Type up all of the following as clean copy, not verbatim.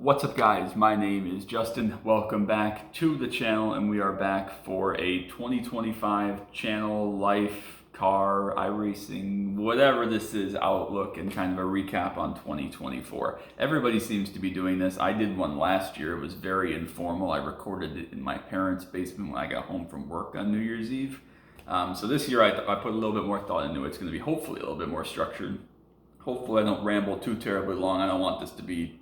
What's up, guys? My name is Justin. Welcome back to the channel, and we are back for a 2025 channel life, car, iRacing, whatever this is, outlook and kind of a recap on 2024. Everybody seems to be doing this. I did one last year. It was very informal. I recorded it in my parents' basement when I got home from work on New Year's Eve. So this year I put a little bit more thought into it. It's going to be hopefully a little bit more structured. Hopefully I don't ramble too terribly long. I don't want this to be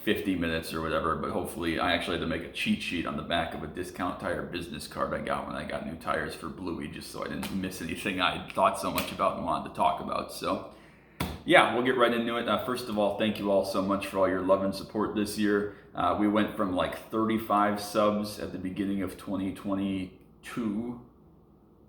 50 minutes or whatever, but hopefully I actually had to make a cheat sheet on the back of a discount tire business card I got when I got new tires for Bluey, just so I didn't miss anything I thought so much about and wanted to talk about. So yeah, we'll get right into it. First of all, thank you all so much for all your love and support this year. We went from like 35 subs at the beginning of 2022.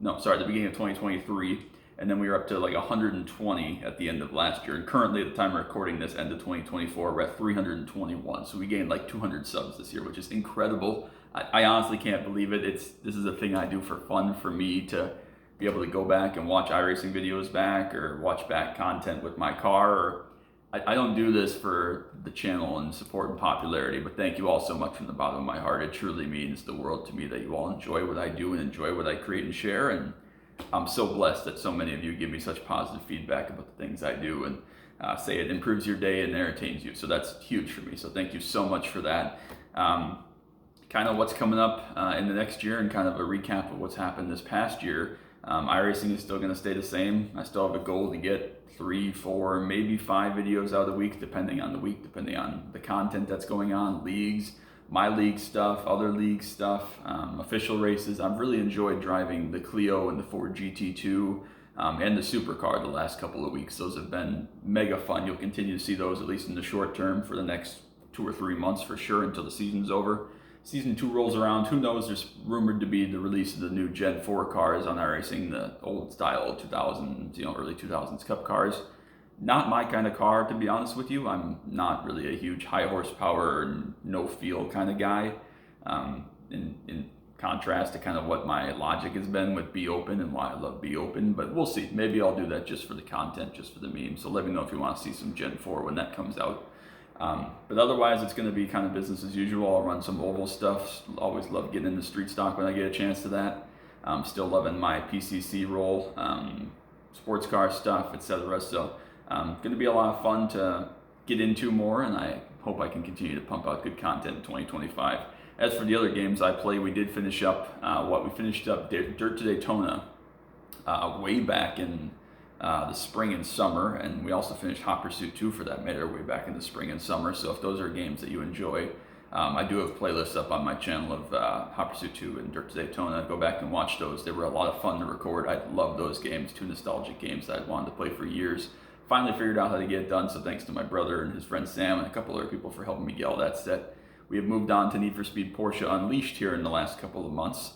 No, sorry, the beginning of 2023. And then we were up to like 120 at the end of last year. And currently, at the time of recording this, end of 2024, we're at 321. So we gained like 200 subs this year, which is incredible. I honestly can't believe it. This is a thing I do for fun, for me to be able to go back and watch iRacing videos back or watch back content with my car. Or I don't do this for the channel and support and popularity, but thank you all so much from the bottom of my heart. It truly means the world to me that you all enjoy what I do and enjoy what I create and share. And I'm so blessed that so many of you give me such positive feedback about the things I do and say it improves your day and entertains you. So that's huge for me. So thank you so much for that. Kind of what's coming up in the next year and kind of a recap of what's happened this past year. iRacing is still going to stay the same. I still have a goal to get 3, 4, maybe 5 videos out of the week, depending on the week, depending on the content that's going on, leagues, my league stuff, other league stuff, official races. I've really enjoyed driving the Clio and the Ford GT2 and the supercar the last couple of weeks. Those have been mega fun. You'll continue to see those, at least in the short term, for the next 2 or 3 months for sure, until the season's over. Season 2 rolls around. Who knows? There's rumored to be the release of the new Gen 4 cars on iRacing, the old style 2000s, early 2000s Cup cars. Not my kind of car, to be honest with you. I'm not really a huge high horsepower, no feel kind of guy. In contrast to kind of what my logic has been with Be Open and why I love Be Open, but we'll see. Maybe I'll do that just for the content, just for the memes. So let me know if you want to see some Gen 4 when that comes out. But otherwise, it's going to be kind of business as usual. I'll run some oval stuff. Always love getting into street stock when I get a chance to that. Still loving my PCC role, sports car stuff, etc. So going to be a lot of fun to get into more, and I hope I can continue to pump out good content in 2025. As for the other games I play, we did finish up we finished up Dirt to Daytona way back in the spring and summer, and we also finished Hot Pursuit 2 for that matter way back in the spring and summer. So if those are games that you enjoy, I do have playlists up on my channel of Hot Pursuit 2 and Dirt to Daytona. Go back and watch those. They were a lot of fun to record. I love those games, 2 nostalgic games that I'd wanted to play for years. Finally figured out how to get it done, so thanks to my brother and his friend Sam and a couple other people for helping me get all that set. We have moved on to Need for Speed Porsche Unleashed here in the last couple of months.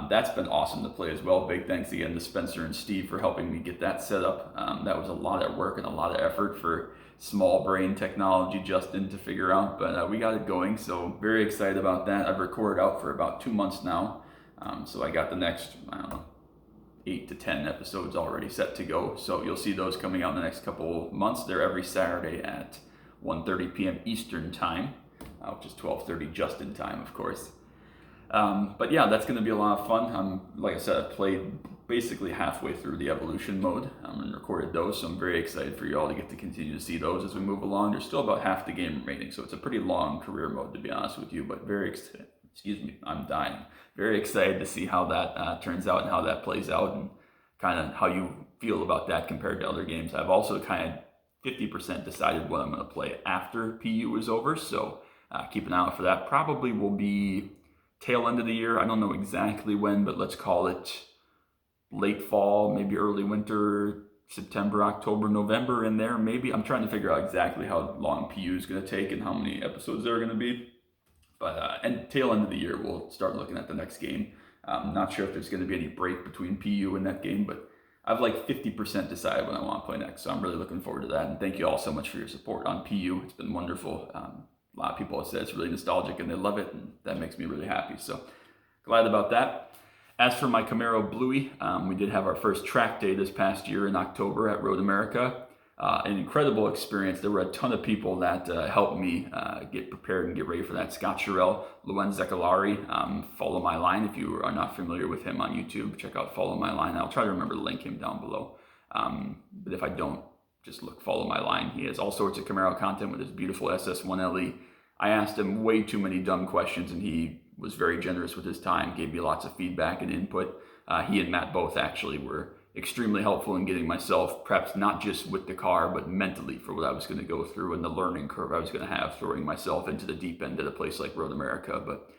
That's been awesome to play as well. Big thanks again to Spencer and Steve for helping me get that set up. That was a lot of work and a lot of effort for small brain technology Justin to figure out, but we got it going, so very excited about that. I've recorded out for about 2 months now, so I got the next, 8 to 10 episodes already set to go. So you'll see those coming out in the next couple months. They're every Saturday at 1:30 p.m. Eastern time, which is 12:30 Justin time, of course. But yeah, that's going to be a lot of fun. Like I said, I've played basically halfway through the evolution mode and recorded those, so I'm very excited for you all to get to continue to see those as we move along. There's still about half the game remaining, so it's a pretty long career mode, to be honest with you, but very excited. Excuse me, I'm dying. Very excited to see how that turns out and how that plays out, and kind of how you feel about that compared to other games. I've also kind of 50% decided what I'm going to play after PU is over, so keep an eye out for that. Probably will be tail end of the year. I don't know exactly when, but let's call it late fall, maybe early winter, September, October, November in there. Maybe I'm trying to figure out exactly how long PU is going to take and how many episodes there are going to be. But and tail end of the year, we'll start looking at the next game. I'm not sure if there's going to be any break between PU and that game, but I've like 50% decided what I want to play next. So I'm really looking forward to that. And thank you all so much for your support on PU. It's been wonderful. A lot of people have said it's really nostalgic and they love it, and that makes me really happy. So glad about that. As for my Camaro Bluey, we did have our first track day this past year in October at Road America. an incredible experience. There were a ton of people that helped me get prepared and get ready for that. Scott Sherrill, Luans, Follow My Line. If you are not familiar with him on YouTube, check out Follow My Line. I'll try to remember to link him down below. But if I don't, just look Follow My Line. He has all sorts of Camaro content with his beautiful SS1LE. I asked him way too many dumb questions, and he was very generous with his time, gave me lots of feedback and input. He and Matt both actually were extremely helpful in getting myself prepped, not just with the car, but mentally for what I was going to go through and the learning curve I was going to have throwing myself into the deep end at a place like Road America. But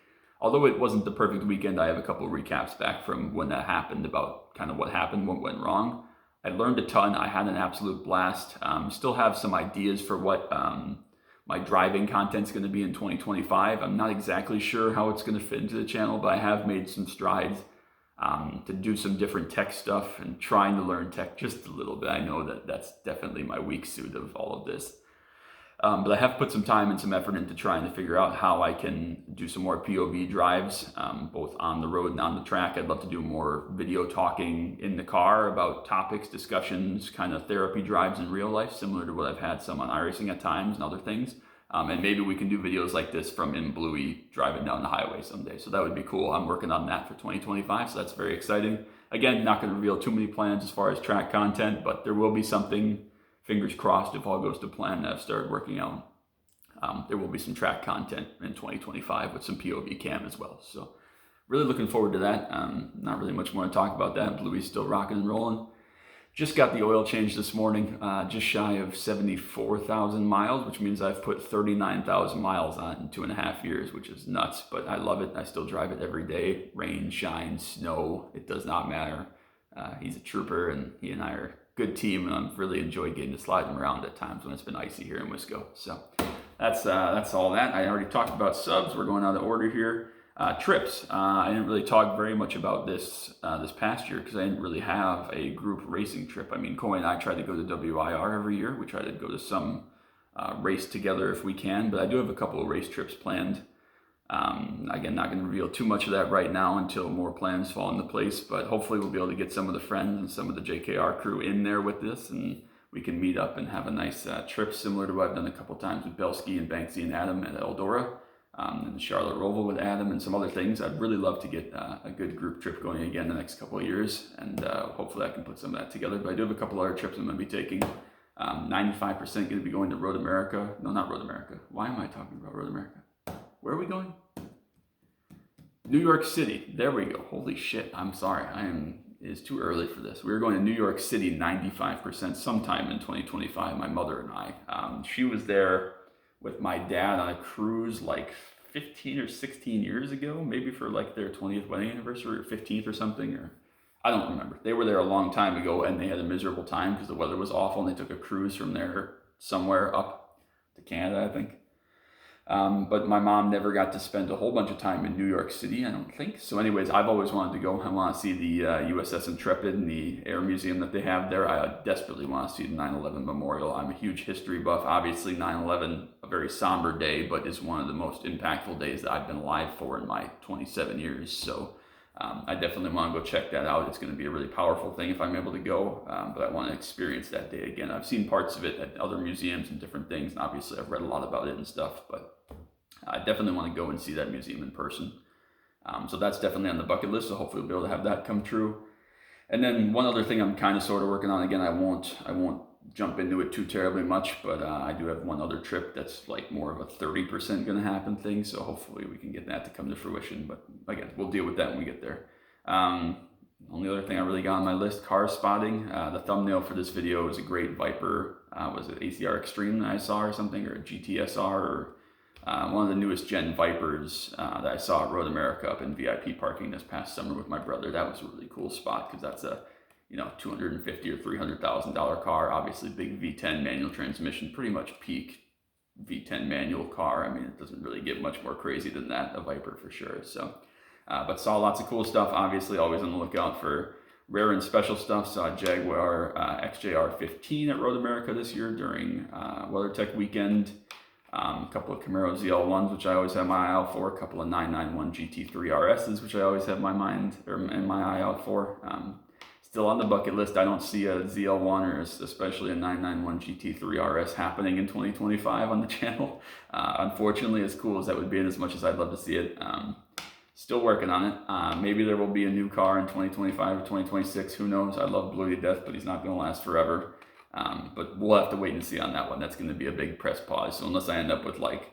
although it wasn't the perfect weekend, I have a couple of recaps back from when that happened about kind of what happened, what went wrong. I learned a ton. I had an absolute blast. Still have some ideas for what my driving content's going to be in 2025. I'm not exactly sure how it's going to fit into the channel, but I have made some strides to do some different tech stuff and trying to learn tech just a little bit. I know that that's definitely my weak suit of all of this. But I have put some time and some effort into trying to figure out how I can do some more POV drives, both on the road and on the track. I'd love to do more video talking in the car about topics, discussions, kind of therapy drives in real life, similar to what I've had some on iRacing at times and other things. And maybe we can do videos like this from in Bluey driving down the highway someday. So that would be cool. I'm working on that for 2025, so that's very exciting. Again, not going to reveal too many plans as far as track content, but there will be something, fingers crossed, if all goes to plan, that I've started working out. There will be some track content in 2025 with some POV cam as well. So really looking forward to that. Not really much more to talk about that. Bluey's still rocking and rolling. Just got the oil change this morning, just shy of 74,000 miles, which means I've put 39,000 miles on it in 2.5 years, which is nuts, but I love it. I still drive it every day. Rain, shine, snow, it does not matter. He's a trooper, and he and I are a good team, and I've really enjoyed getting to slide him around at times when it's been icy here in Wisco. So that's all that. I already talked about subs. We're going out of order here. Trips. I didn't really talk very much about this past year because I didn't really have a group racing trip. I mean, Coy and I try to go to WIR every year. We try to go to some race together if we can, but I do have a couple of race trips planned. Again, not going to reveal too much of that right now until more plans fall into place, but hopefully we'll be able to get some of the friends and some of the JKR crew in there with this, and we can meet up and have a nice trip similar to what I've done a couple times with Belsky and Banksy and Adam at Eldora. And Charlotte Roval with Adam and some other things. I'd really love to get a good group trip going again the next couple of years, and hopefully I can put some of that together. But I do have a couple other trips I'm going to be taking. 95% going to be going to Road America. No, not Road America. Why am I talking about Road America? Where are we going? New York City. There we go. Holy shit. I'm sorry. It is too early for this. We're going to New York City 95% sometime in 2025, my mother and I. She was there with my dad on a cruise like 15 or 16 years ago, maybe for like their 20th wedding anniversary or 15th or something, or I don't remember. They were there a long time ago and they had a miserable time because the weather was awful, and they took a cruise from there somewhere up to Canada, I think. But my mom never got to spend a whole bunch of time in New York City, I don't think. So anyways, I've always wanted to go. I want to see the USS Intrepid and the Air Museum that they have there. I desperately want to see the 9/11 Memorial. I'm a huge history buff. Obviously, 9/11, a very somber day, but is one of the most impactful days that I've been alive for in my 27 years. So I definitely want to go check that out. It's going to be a really powerful thing if I'm able to go, but I want to experience that day again. I've seen parts of it at other museums and different things, and obviously I've read a lot about it and stuff, but I definitely want to go and see that museum in person. So that's definitely on the bucket list, so hopefully we'll be able to have that come true. And then one other thing I'm kind of sort of working on, again, I won't jump into it too terribly much, but I do have one other trip that's like more of a 30% going to happen thing, so hopefully we can get that to come to fruition, but again, we'll deal with that when we get there. Only other thing I really got on my list, car spotting. The thumbnail for this video is a great Viper, was it ACR Extreme that I saw or something, or a GTSR, or one of the newest gen Vipers that I saw at Road America up in VIP parking this past summer with my brother. That was a really cool spot because that's a $250,000 or $300,000 car. Obviously, big V10 manual transmission, pretty much peak V10 manual car. I mean, it doesn't really get much more crazy than that, a Viper for sure. So, but saw lots of cool stuff. Obviously, always on the lookout for rare and special stuff. Saw a Jaguar XJR 15 at Road America this year during WeatherTech weekend. A couple of Camaros ZL1s, which I always have my eye out for. A couple of 991 GT3 RSs, which I always have my eye out for. still on the bucket list. I don't see a ZL1 or especially a 991 GT3 RS happening in 2025 on the channel. Unfortunately, as cool as that would be, and as much as I'd love to see it, still working on it. Maybe there will be a new car in 2025 or 2026. Who knows? I love Bluey to death, but he's not going to last forever. But we'll have to wait and see on that one. That's going to be a big press pause. So unless I end up with like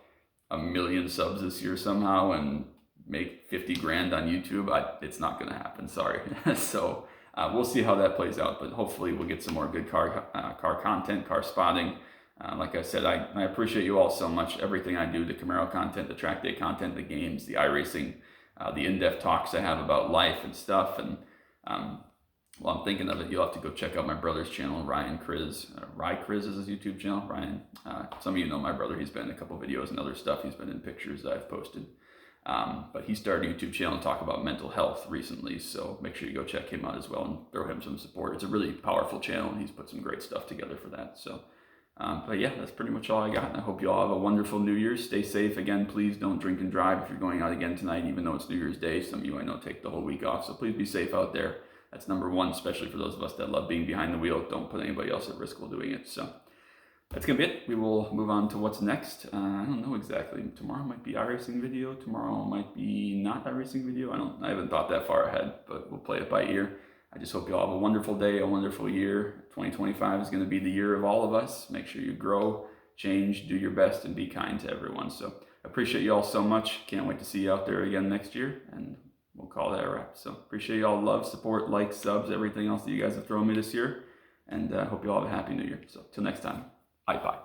1 million subs this year somehow and make 50 grand on YouTube, it's not going to happen. Sorry. So we'll see how that plays out. But hopefully we'll get some more good car content, car spotting. Like I said, I appreciate you all so much. Everything I do, the Camaro content, the track day content, the games, the iRacing, the in-depth talks I have about life and stuff. And well, I'm thinking of it. You'll have to go check out my brother's channel, Ryan Kriz. Rye Kriz is his YouTube channel. Ryan, some of you know my brother. He's been in a couple videos and other stuff. He's been in pictures that I've posted. But he started a YouTube channel to talk about mental health recently. So make sure you go check him out as well and throw him some support. It's a really powerful channel and he's put some great stuff together for that. So, but yeah, that's pretty much all I got. And I hope you all have a wonderful New Year's. Stay safe. Again, please don't drink and drive if you're going out again tonight, even though it's New Year's Day. Some of you I know take the whole week off. So please be safe out there. That's number one, especially for those of us that love being behind the wheel. Don't put anybody else at risk while doing it. So that's going to be it. We will move on to what's next. I don't know exactly. Tomorrow might be iRacing video. Tomorrow might be not iRacing video. I haven't thought that far ahead, but we'll play it by ear. I just hope you all have a wonderful day, a wonderful year. 2025 is going to be the year of all of us. Make sure you grow, change, do your best, and be kind to everyone. So appreciate you all so much. Can't wait to see you out there again next year. And we'll call that a wrap. So appreciate you all love, support, likes, subs, everything else that you guys have thrown me this year. And hope you all have a happy New Year. So till next time, bye.